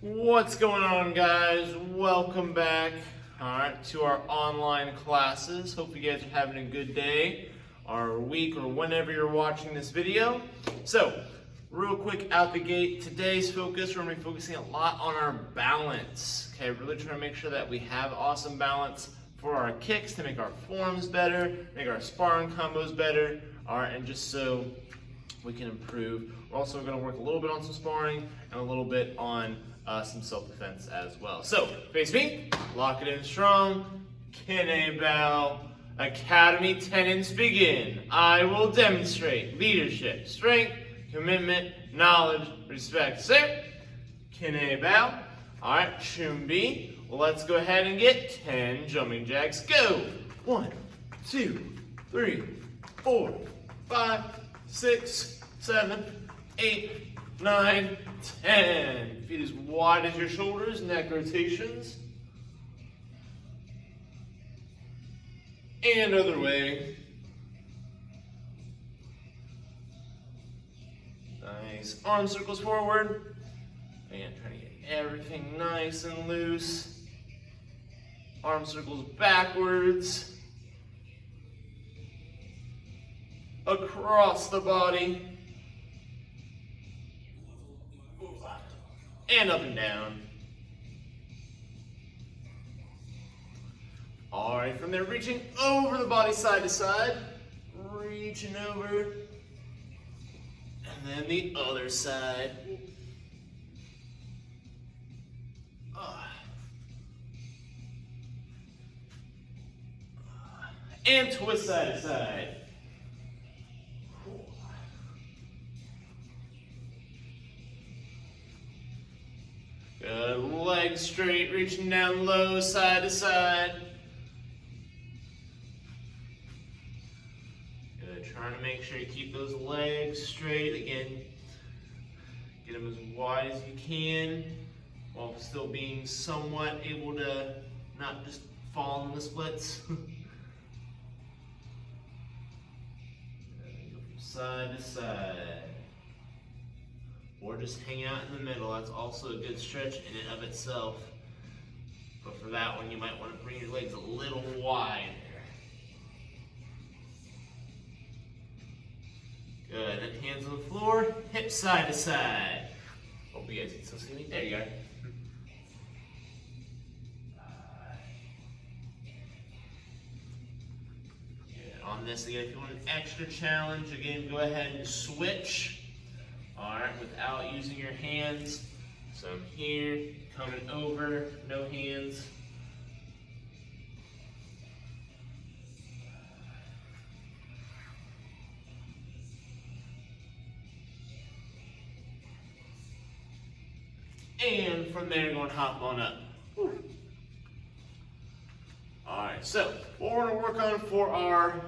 What's going on, guys? Welcome back, to our online classes. Hope you guys are having a good day or week or whenever you're watching this video. So, real quick out the gate, today's focus, we're going to be focusing a lot on our balance. Okay, really trying to make sure that we have awesome balance for our kicks to make our forms better, make our sparring combos better, and just so we can improve. We're also going to work a little bit on some sparring and a little bit on some self-defense as well. So, face me, lock it in strong, Kine bow, academy tenets begin. I will demonstrate leadership, strength, commitment, knowledge, respect. Sit, Kine bow. All right, Chumbi, let's go ahead and get 10 jumping jacks. Go. 1, 2, 3, 4, 5, 6, 7, 8, 9, 10. Feet as wide as your shoulders, neck rotations. And other way. Nice. Arm circles forward. And trying to get everything nice and loose. Arm circles backwards. Across the body. And up and down. All right, from there, reaching over the body side to side. Reaching over. And then the other side. And twist side to side. Good, legs straight, reaching down low, side to side. Good, trying to make sure you keep those legs straight. Again, get them as wide as you can while still being somewhat able to not just fall in the splits. Go from side to side. Or just hang out in the middle. That's also a good stretch in and of itself. But for that one, you might want to bring your legs a little wide. Good. And hands on the floor, hips side to side. Hope you guys can still see me. There you are. Good. On this, again, if you want an extra challenge, again, go ahead and switch. All right, without using your hands. So I'm here, coming over, no hands. And from there, going to hop on up. Whew. All right, so what we're going to work on for our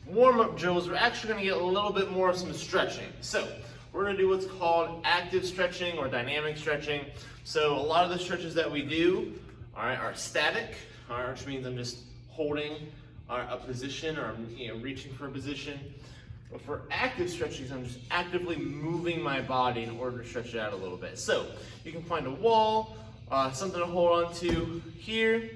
warm-up drills, we're actually going to get a little bit more of some stretching. So we're going to do what's called active stretching or dynamic stretching. So a lot of the stretches that we do, are static, which means I'm just holding a position or I'm reaching for a position. But for active stretching, I'm just actively moving my body in order to stretch it out a little bit. So you can find a wall, something to hold on to here.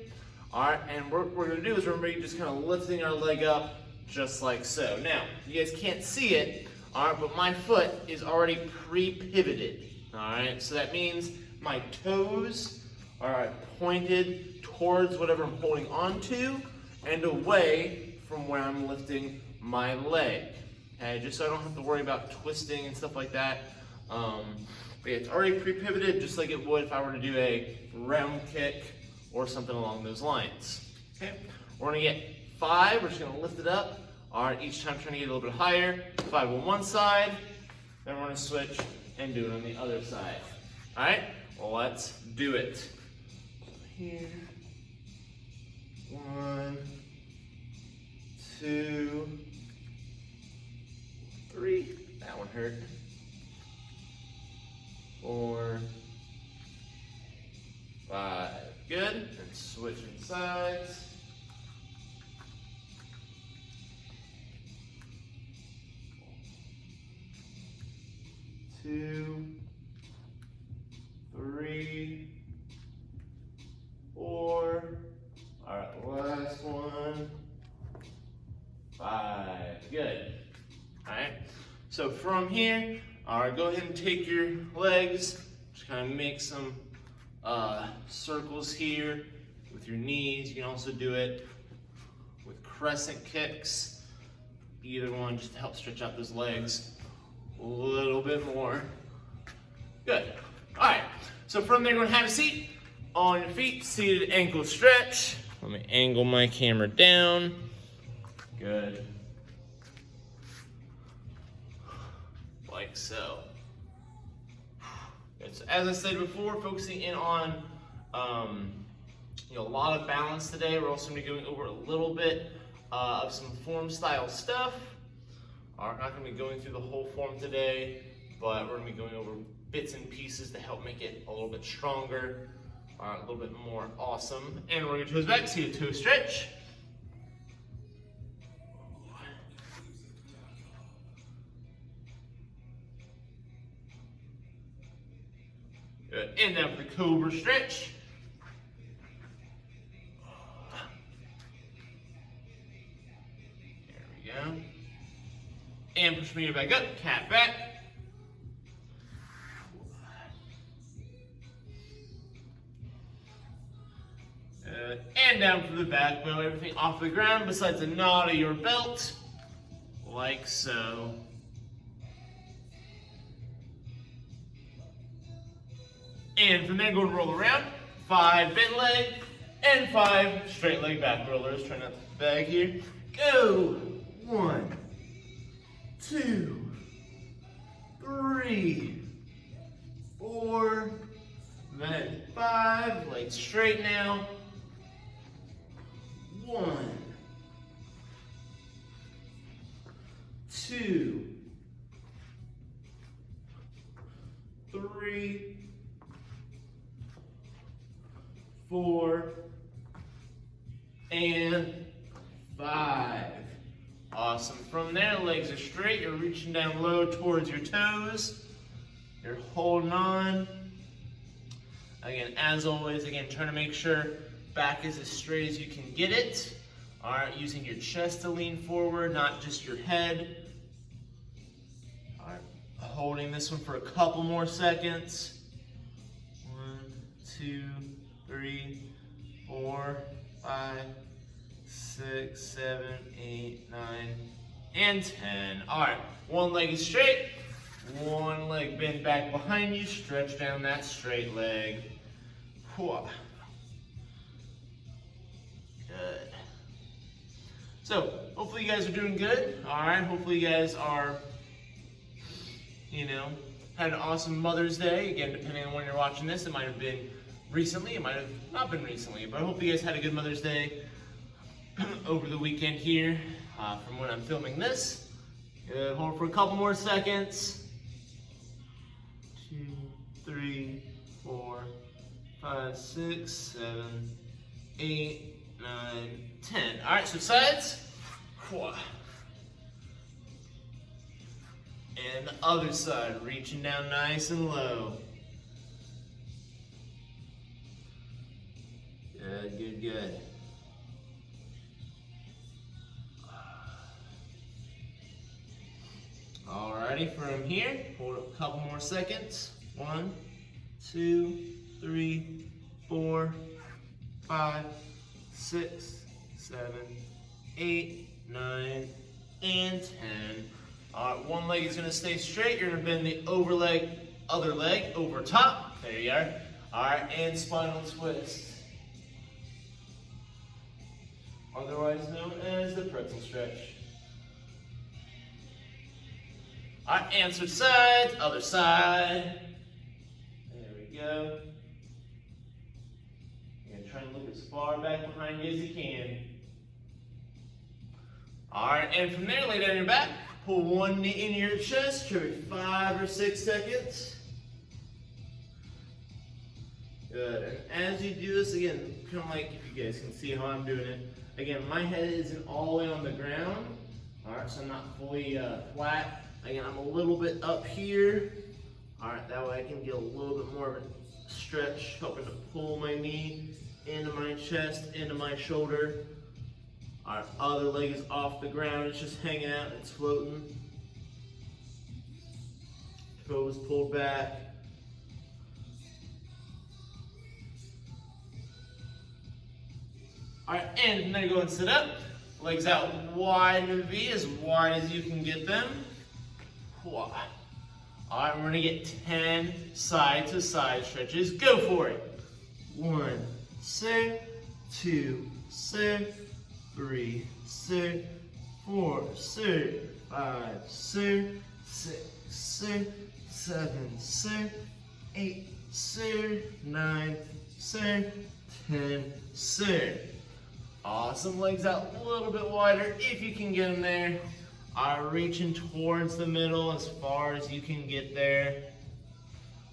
All right, and what we're going to do is remember just kind of lifting our leg up just like so. Now, you guys can't see it, all right, but my foot is already pre-pivoted, all right? So that means my toes are pointed towards whatever I'm holding onto and away from where I'm lifting my leg, okay? Just so I don't have to worry about twisting and stuff like that. But yeah, it's already pre-pivoted just like it would if I were to do a round kick or something along those lines, okay? We're gonna get 5, we're just gonna lift it up. All right, each time trying to get a little bit higher. 5 on one side, then we're gonna switch and do it on the other side. All right, well, let's do it. So here, 1, 2, 3, that one hurt. 4, 5, good, and switching sides. 2, 3, from here, all right, go ahead and take your legs, just kind of make some circles here with your knees. You can also do it with crescent kicks, either one, just to help stretch out those legs a little bit more. Good. All right, so from there, go ahead and have a seat on your feet, seated ankle stretch. Let me angle my camera down. Good. Like so. Good. So as I said before, focusing in on a lot of balance today. We're also going to be going over a little bit of some form style stuff. We're not going to be going through the whole form today, but we're going to be going over bits and pieces to help make it a little bit stronger, a little bit more awesome. And we're going to toes back, seated toe stretch. Good. And down for the cobra stretch. There we go. And push me back up, cat back. Good. And down for the back bow, everything off the ground besides the knot of your belt, like so. And from there, go and roll around. 5 bent leg and 5 straight leg back rollers. Try not to bag here. Go. 1, 2, 3, 4, then 5. Legs straight now. 1, 2, 3, 4, and 5. Awesome. From there, legs are straight. You're reaching down low towards your toes. You're holding on. Again, as always, trying to make sure back is as straight as you can get it. All right, using your chest to lean forward, not just your head. All right, holding this one for a couple more seconds. 1, 2, 3, 4, 5, 6, 7, 8, 9, and 10. All right, one leg is straight, one leg bent back behind you, stretch down that straight leg. Good. So, hopefully you guys are doing good. All right, hopefully you guys are, had an awesome Mother's Day. Again, depending on when you're watching this, it might have been recently, it might have not been recently, but I hope you guys had a good Mother's Day over the weekend here from when I'm filming this. Good. Hold for a couple more seconds. 2, 3, 4, 5, 6, 7, 8, 9, 10. All right, so sides. And the other side, reaching down nice and low. Good, good, good. Alrighty, from here, hold a couple more seconds. 1, 2, 3, 4, 5, 6, 7, 8, 9, and 10. Alright, one leg is going to stay straight. You're going to bend the other leg over top. There you are. Alright, and spinal twist. Otherwise known as the pretzel stretch. Alright, and switch sides, other side. There we go. And try and look as far back behind you as you can. Alright, and from there, lay down your back. Pull one knee into your chest, every 5 or 6 seconds. Good. And as you do this, again, kind of like if you guys can see how I'm doing it. Again, my head isn't all the way on the ground. Alright, so I'm not fully flat. Again, I'm a little bit up here. Alright, that way I can get a little bit more of a stretch, helping to pull my knee into my chest, into my shoulder. Our other leg is off the ground, it's just hanging out, it's floating. toes pulled back. All right, and then go and sit up. Legs out wide in a V, as wide as you can get them. All right, we're gonna get 10 side to side stretches. Go for it. 1, sit, 2, sit, 3, sit, 4, sit, 5, sit, 6, sit, 7, sit, 8, sit, 9, sit, 10, sit. Awesome, legs out a little bit wider if you can get them there. Reaching towards the middle as far as you can get there.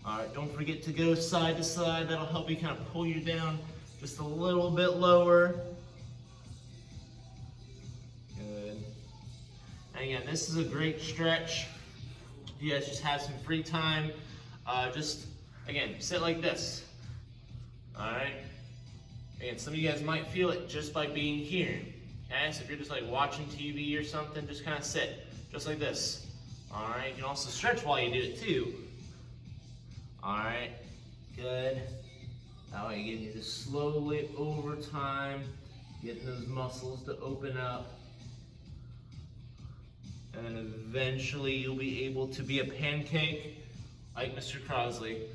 All right, don't forget to go side to side. That'll help you kind of pull you down just a little bit lower. Good. And again, this is a great stretch. If you guys just have some free time, just, again, sit like this. All right? Again, some of you guys might feel it just by being here. Okay, so if you're just like watching TV or something, just kind of sit, just like this. All right, you can also stretch while you do it too. All right, good. That way again, you just slowly over time, getting those muscles to open up. And then eventually you'll be able to be a pancake like Mr. Crosley.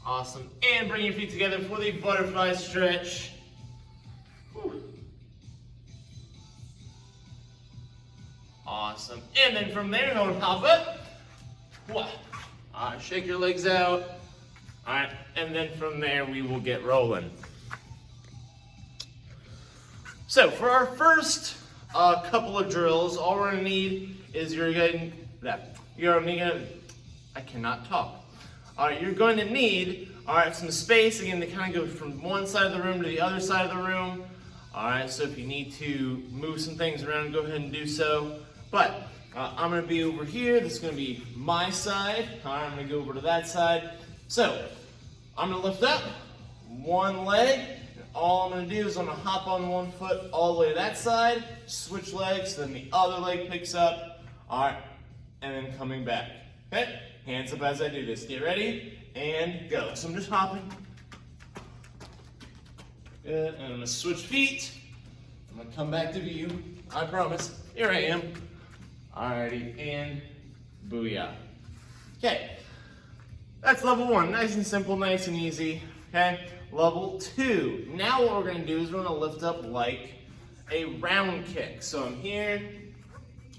Awesome. And bring your feet together for the butterfly stretch. Whew. Awesome. And then from there, go and hop up. All right, shake your legs out. All right, and then from there, we will get rolling. So for our first couple of drills, all we're gonna need is I cannot talk. All right, you're going to need, some space, again, to kind of go from one side of the room to the other side of the room. All right, so if you need to move some things around, go ahead and do so. But I'm gonna be over here. This is gonna be my side. All right, I'm gonna go over to that side. So I'm gonna lift up one leg. All I'm gonna do is I'm gonna hop on one foot all the way to that side, switch legs, then the other leg picks up. All right, and then coming back, okay? Hands up as I do this. Get ready and go. So I'm just hopping. Good. And I'm going to switch feet. I'm going to come back to view. I promise. Here I am. Alrighty. And booyah. Okay. That's level 1. Nice and simple, nice and easy. Okay. Level 2. Now what we're going to do is we're going to lift up like a round kick. So I'm here.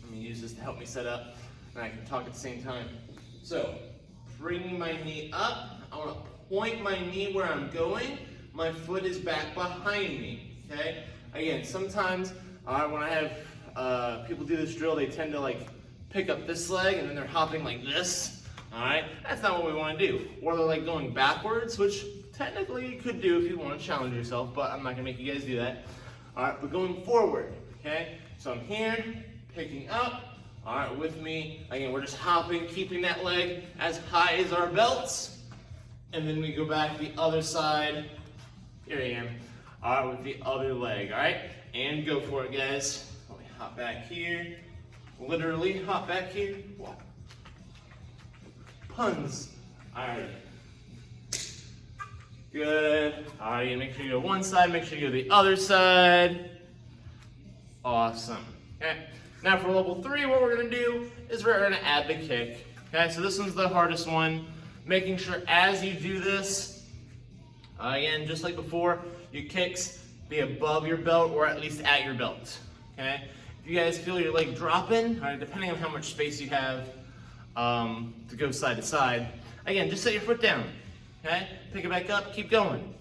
Let me use this to help me set up. And I can talk at the same time. So, bringing my knee up, I want to point my knee where I'm going. My foot is back behind me, okay? Again, sometimes when I have people do this drill, they tend to like pick up this leg and then they're hopping like this, all right? That's not what we want to do. Or they're like going backwards, which technically you could do if you want to challenge yourself, but I'm not going to make you guys do that. All right, but going forward, okay? So I'm here, picking up. All right, with me, again, we're just hopping, keeping that leg as high as our belts. And then we go back to the other side. Here I am. All right, with the other leg, all right? And go for it, guys. Let me hop back here. Literally, hop back here. Puns. All right. Good. All right, make sure you go one side, make sure you go the other side. Awesome. Okay. Now for level 3, what we're going to do is we're going to add the kick. Okay, so this one's the hardest one. Making sure as you do this, again, just like before, your kicks be above your belt or at least at your belt. Okay, if you guys feel your leg dropping, all right, depending on how much space you have to go side to side, again, just set your foot down. Okay, pick it back up, keep going.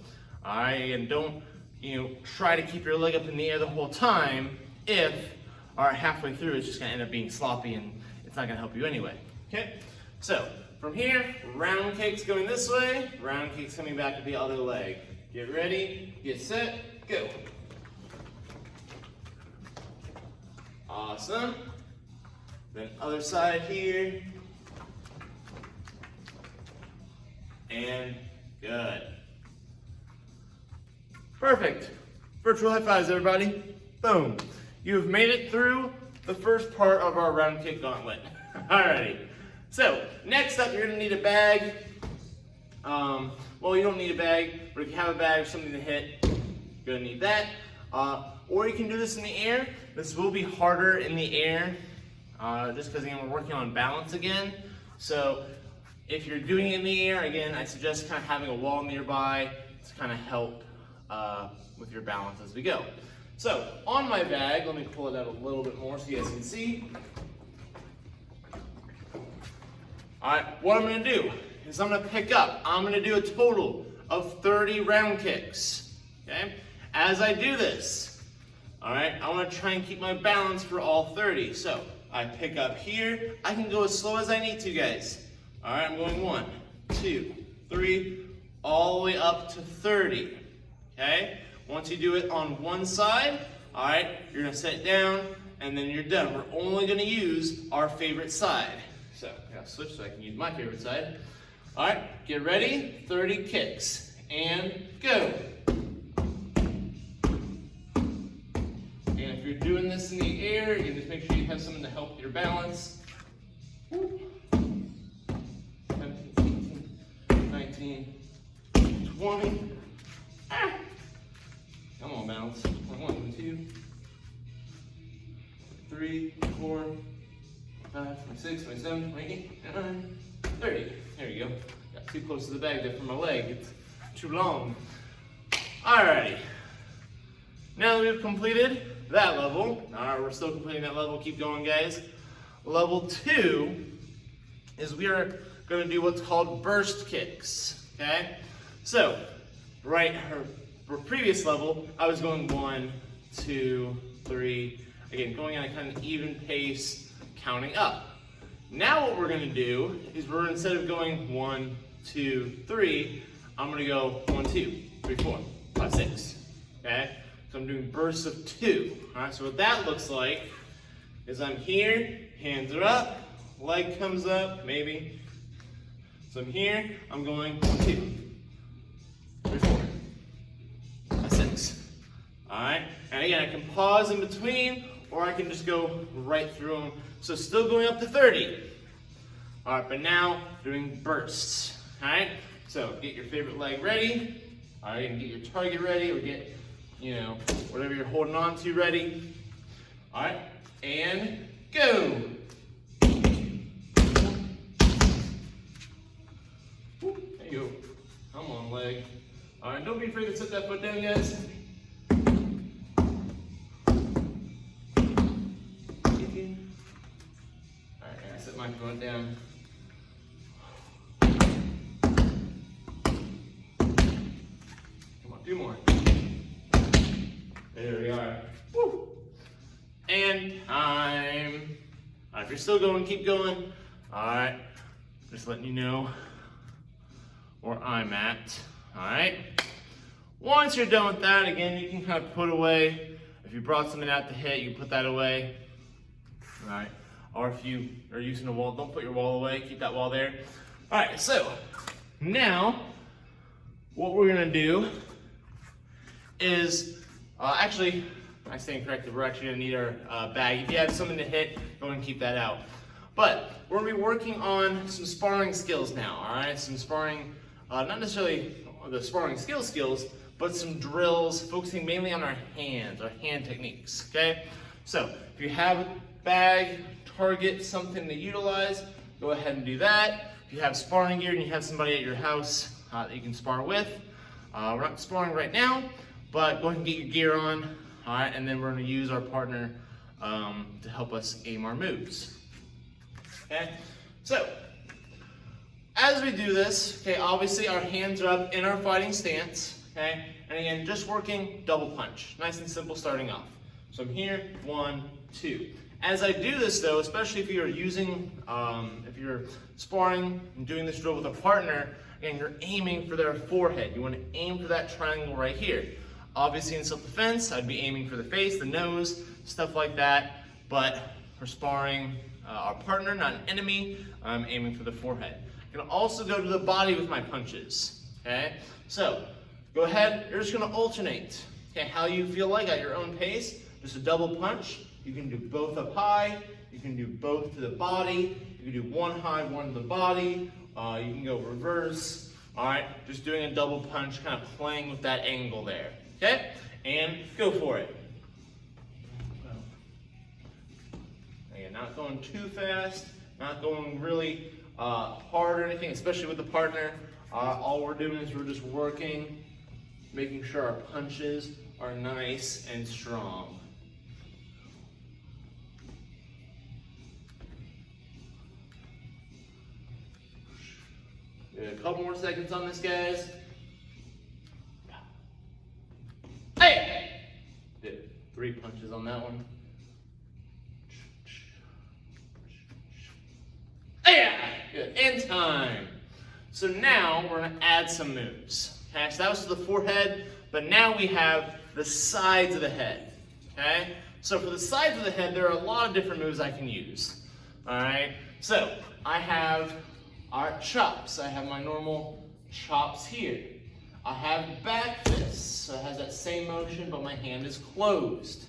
All right, and don't try to keep your leg up in the air the whole time if halfway through it's just going to end up being sloppy and it's not going to help you anyway. Okay, so from here, round kicks going this way, round kicks coming back to the other leg. Get ready, get set, go. Awesome. Then other side here. And good. Perfect. Virtual high fives, everybody. Boom. You have made it through the first part of our round kick gauntlet. Alrighty. So, next up, you're going to need a bag. Well, you don't need a bag, but if you have a bag or something to hit, you're going to need that. Or you can do this in the air. This will be harder in the air, just because again, we're working on balance again. So, if you're doing it in the air, again, I suggest kind of having a wall nearby to kind of help with your balance as we go. So, on my bag, let me pull it out a little bit more so you guys can see. Alright, what I'm going to do is I'm going to pick up. I'm going to do a total of 30 round kicks. Okay? As I do this, alright, I want to try and keep my balance for all 30. So, I pick up here. I can go as slow as I need to, guys. Alright, I'm going 1, 2, 3, all the way up to 30. Okay? Once you do it on one side, alright, you're going to set it down, and then you're done. We're only going to use our favorite side. So, I gotta switch so I can use my favorite side. Alright, get ready, 30 kicks, and go. And if you're doing this in the air, you can just make sure you have something to help your balance. 17, 18, 19, 20. Ah. Come on, balance. 1, 2, 3, 4, 5, 26, 27, 28, 29, 30. There you go. Got too close to the bag there for my leg. It's too long. Alrighty. Now that we've completed that level, alright, we're still completing that level. Keep going, guys. Level 2 is we are going to do what's called burst kicks. Okay? So, right, for previous level, I was going 1, 2, 3. Again, going at a kind of even pace, counting up. Now what we're going to do is instead of going 1, 2, 3, I'm going to go 1, 2, 3, 4, 5, 6. Okay? So I'm doing bursts of 2. Alright, so what that looks like is I'm here, hands are up, leg comes up, maybe. So I'm here, I'm going 1, 2, 3, 4, 5, 6. Alright? And again, I can pause in between, or I can just go right through them. So still going up to 30. Alright, but now doing bursts. Alright? So get your favorite leg ready. Alright, and get your target ready, or get, whatever you're holding on to ready. Alright, and go. There you go. Come on, leg. Alright, don't be afraid to set that foot down, guys. My foot down. Come on, 2 more. There we are. Woo. And time. If you're still going, keep going. Alright. Just letting you know where I'm at. Alright. Once you're done with that, again, you can kind of put away. If you brought something out to hit, you put that away. Alright. Or if you are using a wall, don't put your wall away, keep that wall there. Alright, so now what we're going to do is, actually, I stand corrected, we're actually going to need our bag. If you have something to hit, go and keep that out. But we're going to be working on some sparring skills now, alright? Some sparring, not necessarily the sparring skills, but some drills focusing mainly on our hands, our hand techniques, okay? So if you have a bag, target, something to utilize, go ahead and do that. If you have sparring gear and you have somebody at your house that you can spar with, we're not sparring right now, but go ahead and get your gear on, all right, and then we're going to use our partner to help us aim our moves. Okay, so as we do this, okay, obviously our hands are up in our fighting stance, okay, and again, just working double punch, nice and simple starting off. So I'm here, 1, 2. As I do this though, especially if you're using, if you're sparring and doing this drill with a partner, and you're aiming for their forehead. You want to aim for that triangle right here. Obviously in self-defense, I'd be aiming for the face, the nose, stuff like that. But for sparring our partner, not an enemy, I'm aiming for the forehead. I can also go to the body with my punches, okay? So, go ahead, you're just gonna alternate, okay? How you feel like at your own pace, just a double punch. You can do both up high. You can do both to the body. You can do one high, one to the body. You can go reverse. All right, just doing a double punch, kind of playing with that angle there. Okay, and go for it. Again, not going too fast, not going really hard or anything, especially with the partner. All we're doing is we're just working, making sure our punches are nice and strong. A couple more seconds on this, guys. Hey! Did 3 punches on that one. Yeah! Good. And time. So now we're going to add some moves. Okay, so that was to the forehead, but now we have the sides of the head. Okay? So for the sides of the head, there are a lot of different moves I can use. Alright? So I have our chops. I have my normal chops here. I have back fists, so it has that same motion, but my hand is closed.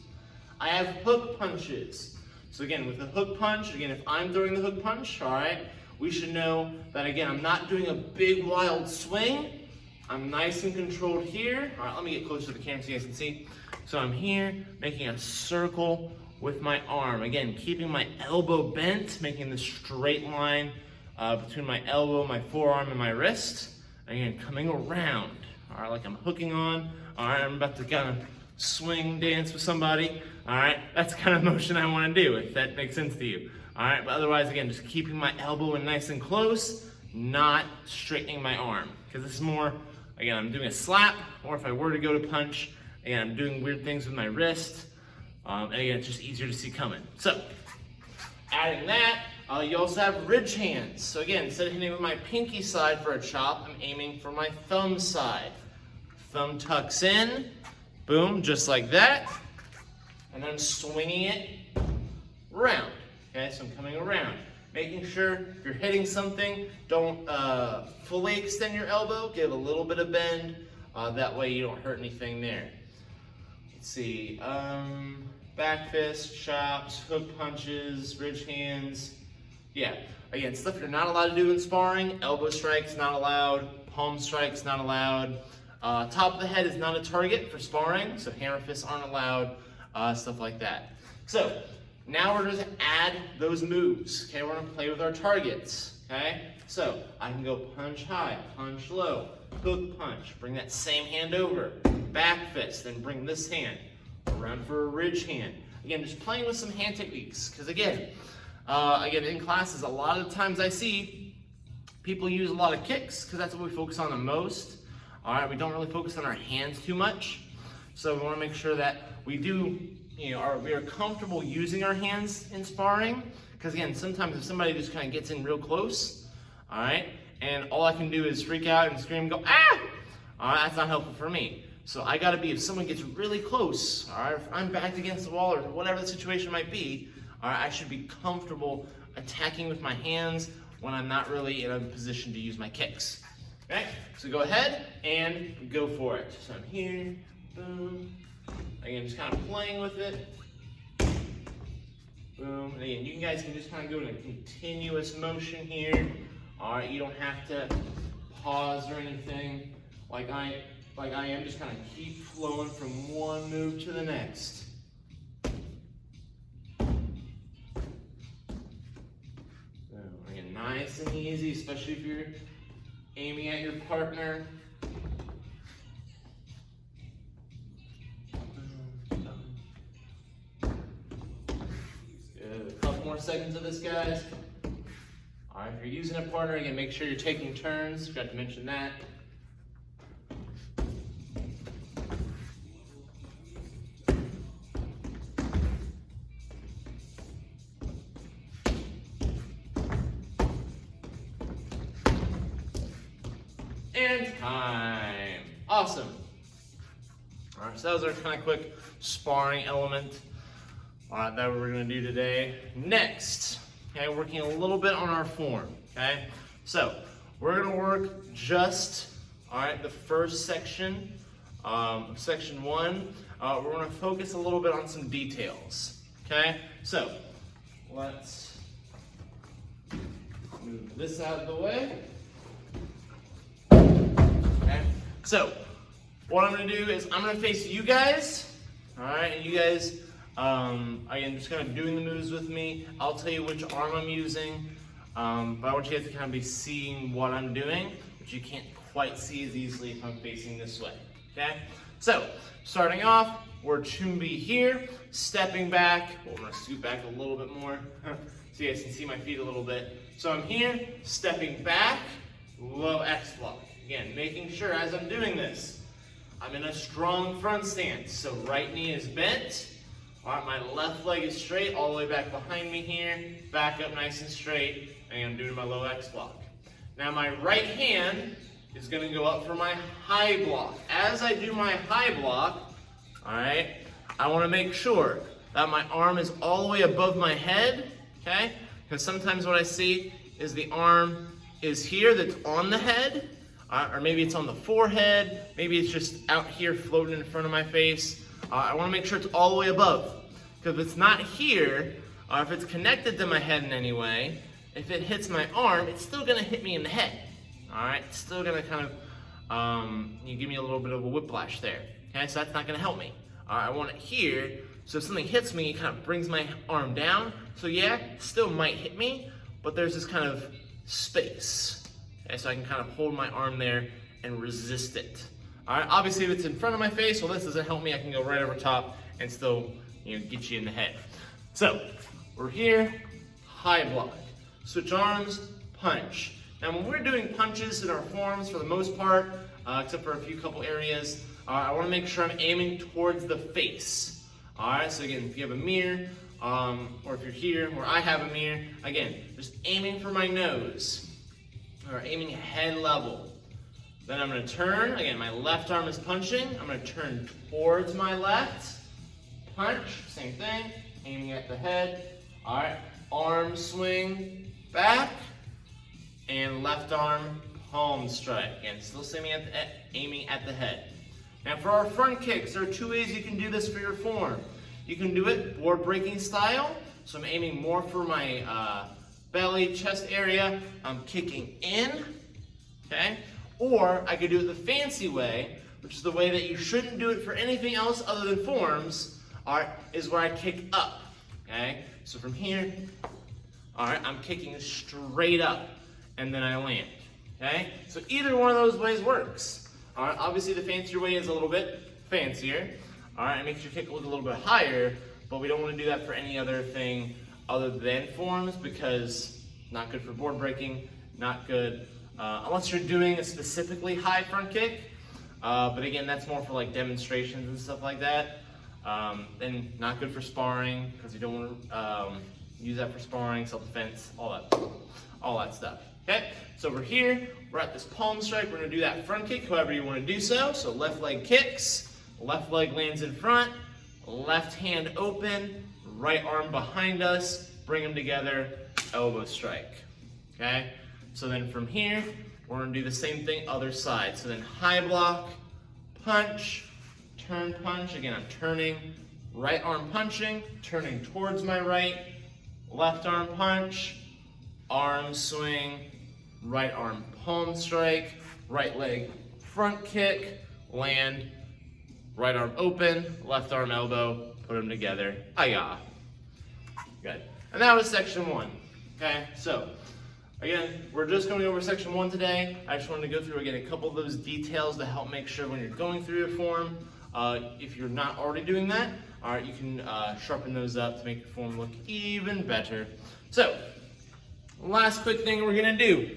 I have hook punches. So again, with the hook punch, again, if I'm throwing the hook punch, all right, we should know that, again, I'm not doing a big wild swing. I'm nice and controlled here. All right, let me get closer to the camera so you guys can see. So I'm here, making a circle with my arm. Again, keeping my elbow bent, making the straight line between my elbow, my forearm, and my wrist. Again, coming around. All right, like I'm hooking on. All right, I'm about to kind of swing dance with somebody. All right, that's the kind of motion I want to do, if that makes sense to you. All right, but otherwise, again, just keeping my elbow in nice and close, not straightening my arm. Because this is more, again, I'm doing a slap, or if I were to go to punch, again, I'm doing weird things with my wrist. And again, it's just easier to see coming. So, adding that, you also have ridge hands. So again, instead of hitting with my pinky side for a chop, I'm aiming for my thumb side. Thumb tucks in, boom, just like that. And then I'm swinging it around. Okay, so I'm coming around. Making sure if you're hitting something, don't fully extend your elbow, give a little bit of bend. That way you don't hurt anything there. Let's see, back fist, chops, hook punches, ridge hands. Yeah, again, stuff you're not allowed to do in sparring. Elbow strikes not allowed, palm strikes not allowed. Top of the head is not a target for sparring, so hammer fists aren't allowed, stuff like that. So now we're going to add those moves. Okay, we're going to play with our targets. Okay, so I can go punch high, punch low, hook punch, bring that same hand over, back fist, then bring this hand around for a ridge hand. Again, just playing with some hand techniques, because again, in classes, a lot of the times I see people use a lot of kicks because that's what we focus on the most. All right, we don't really focus on our hands too much. So we want to make sure that we do, we are comfortable using our hands in sparring. Because again, sometimes if somebody just kind of gets in real close, all right, and all I can do is freak out and scream and go, ah! All right, that's not helpful for me. So I got to be, if someone gets really close, all right, if I'm backed against the wall or whatever the situation might be, all right, I should be comfortable attacking with my hands when I'm not really in a position to use my kicks. Okay, so go ahead and go for it. So I'm here, boom. Again, just kind of playing with it. Boom. And again, you guys can just kind of go in a continuous motion here. All right, you don't have to pause or anything like I am. Just kind of keep flowing from one move to the next. Again, nice and easy, especially if you're aiming at your partner. Good. A couple more seconds of this, guys. All right, if you're using a partner, again, make sure you're taking turns. Forgot to mention that. And time. Awesome. All right, so that was our kind of quick sparring element that we're going to do today. Next, okay, working a little bit on our form. Okay, so we're going to work just the first section, section 1. We're going to focus a little bit on some details. Okay, so let's move this out of the way. Okay, so what I'm going to do is I'm going to face you guys, all right, and you guys, again, just kind of doing the moves with me. I'll tell you which arm I'm using, but I want you guys to kind of be seeing what I'm doing, which you can't quite see as easily if I'm facing this way, okay? So, starting off, we're to be here, stepping back. Well, I'm going to scoot back a little bit more so you guys can see my feet a little bit. So I'm here, stepping back, low X block. Again, making sure as I'm doing this, I'm in a strong front stance. So right knee is bent. All right, my left leg is straight, all the way back behind me here. Back up nice and straight, and I'm doing my low X block. Now my right hand is going to go up for my high block. As I do my high block, all right, I want to make sure that my arm is all the way above my head, okay? Because sometimes what I see is the arm is here that's on the head, or maybe it's on the forehead, maybe it's just out here floating in front of my face. I want to make sure it's all the way above. Because if it's not here, or if it's connected to my head in any way, if it hits my arm, it's still going to hit me in the head. All right, it's still going to kind of, you give me a little bit of a whiplash there. Okay, so that's not going to help me. All right, I want it here, so if something hits me, it kind of brings my arm down. So yeah, it still might hit me, but there's this kind of space. Okay, so I can kind of hold my arm there and resist it. All right, obviously if it's in front of my face, well, this doesn't help me. I can go right over top and still, get you in the head. So we're here, high block. Switch arms, punch. Now when we're doing punches in our forms, for the most part, except for a few couple areas, I want to make sure I'm aiming towards the face. All right, so again, if you have a mirror, or if you're here where I have a mirror, again, just aiming for my nose, or aiming head level. Then I'm going to turn, again, my left arm is punching, I'm going to turn towards my left, punch, same thing, aiming at the head. All right, arm swing back, and left arm palm strike. Again, still aiming at the head. Now for our front kicks, there are two ways you can do this for your form. You can do it board breaking style, so I'm aiming more for my belly, chest area. I'm kicking in, okay? Or I could do it the fancy way, which is the way that you shouldn't do it for anything else other than forms, all right, is where I kick up, okay? So from here, all right, I'm kicking straight up, and then I land, okay? So either one of those ways works. All right, obviously the fancier way is a little bit fancier. All right, it makes your kick look a little bit higher, but we don't want to do that for any other thing other than forms, because not good for board breaking, not good unless you're doing a specifically high front kick. But again, that's more for like demonstrations and stuff like that. And not good for sparring, because you don't want to use that for sparring, self-defense, all that stuff. Okay, so we're here, we're at this palm strike, we're going to do that front kick however you want to do so. So left leg kicks, left leg lands in front, left hand open, right arm behind us, bring them together, elbow strike. Okay, so then from here, we're going to do the same thing other side. So then high block, punch, turn punch. Again, I'm turning, right arm punching, turning towards my right, left arm punch, arm swing, right arm palm strike, right leg front kick, land, right arm open, left arm elbow, put them together, hi-yah. Good. And that was section 1. Okay, so again, we're just going over section 1 today. I just wanted to go through again a couple of those details to help make sure when you're going through your form, if you're not already doing that, all right, you can sharpen those up to make your form look even better. So, last quick thing we're gonna do,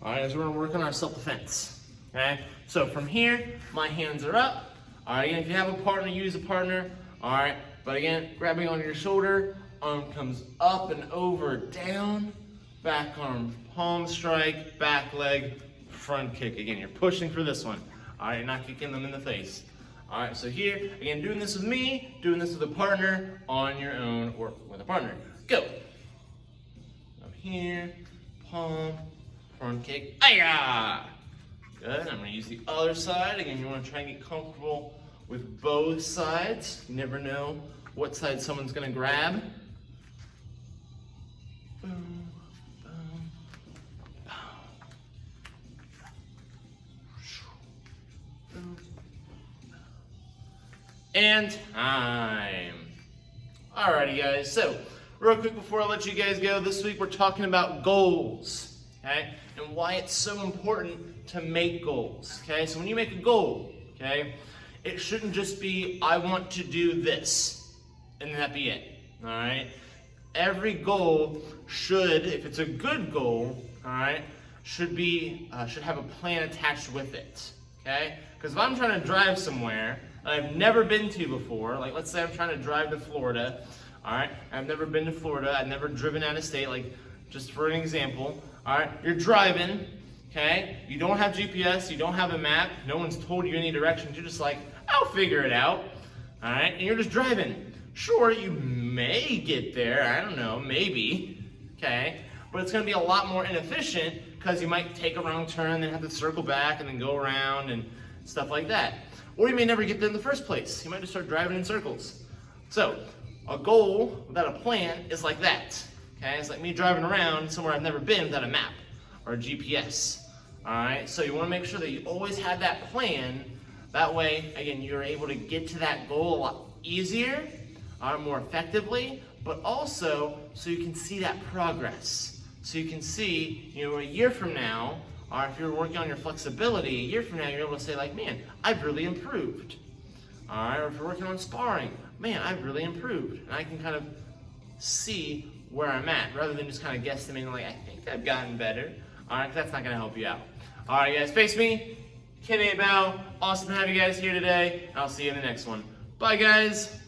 all right, is we're gonna work on our self-defense. Okay, so from here, my hands are up. All right, again, if you have a partner, use a partner. All right, but again, grabbing on your shoulder, arm comes up and over, down, back arm, palm strike, back leg, front kick. Again, you're pushing for this one. All right, you're not kicking them in the face. All right, so here, again, doing this with me, doing this with a partner, on your own, or with a partner. Go. Up here, palm, front kick, ah! Good, I'm gonna use the other side. Again, you wanna try and get comfortable with both sides. You never know what side someone's gonna grab. Boom, boom, boom. And time. Alrighty guys, so real quick before I let you guys go, this week we're talking about goals, okay? And why it's so important to make goals, okay? So when you make a goal, okay, it shouldn't just be, I want to do this, and then that be it, all right? Every goal should, if it's a good goal, all right, should have a plan attached with it, okay? Because if I'm trying to drive somewhere I've never been to before, like let's say I'm trying to drive to Florida, all right? I've never been to Florida, I've never driven out of state, like just for an example, all right? You're driving, okay? You don't have GPS, you don't have a map, no one's told you any directions, you're just like, I'll figure it out, all right? And you're just driving. Sure, you may get there, I don't know, maybe, okay? But it's gonna be a lot more inefficient because you might take a wrong turn, then have to circle back and then go around and stuff like that. Or you may never get there in the first place. You might just start driving in circles. So, a goal without a plan is like that, okay? It's like me driving around somewhere I've never been without a map or a GPS, all right? So you wanna make sure that you always have that plan. That way, again, you're able to get to that goal a lot easier, more effectively, but also so you can see that progress. So you can see, a year from now, or if you're working on your flexibility, a year from now, you're able to say like, man, I've really improved. All right, or if you're working on sparring, man, I've really improved. And I can kind of see where I'm at, rather than just kind of guesstimating like, I think I've gotten better. All right, 'cause that's not gonna help you out. All right, guys, face me, Ken 8 Bow. Awesome to have you guys here today. I'll see you in the next one. Bye, guys.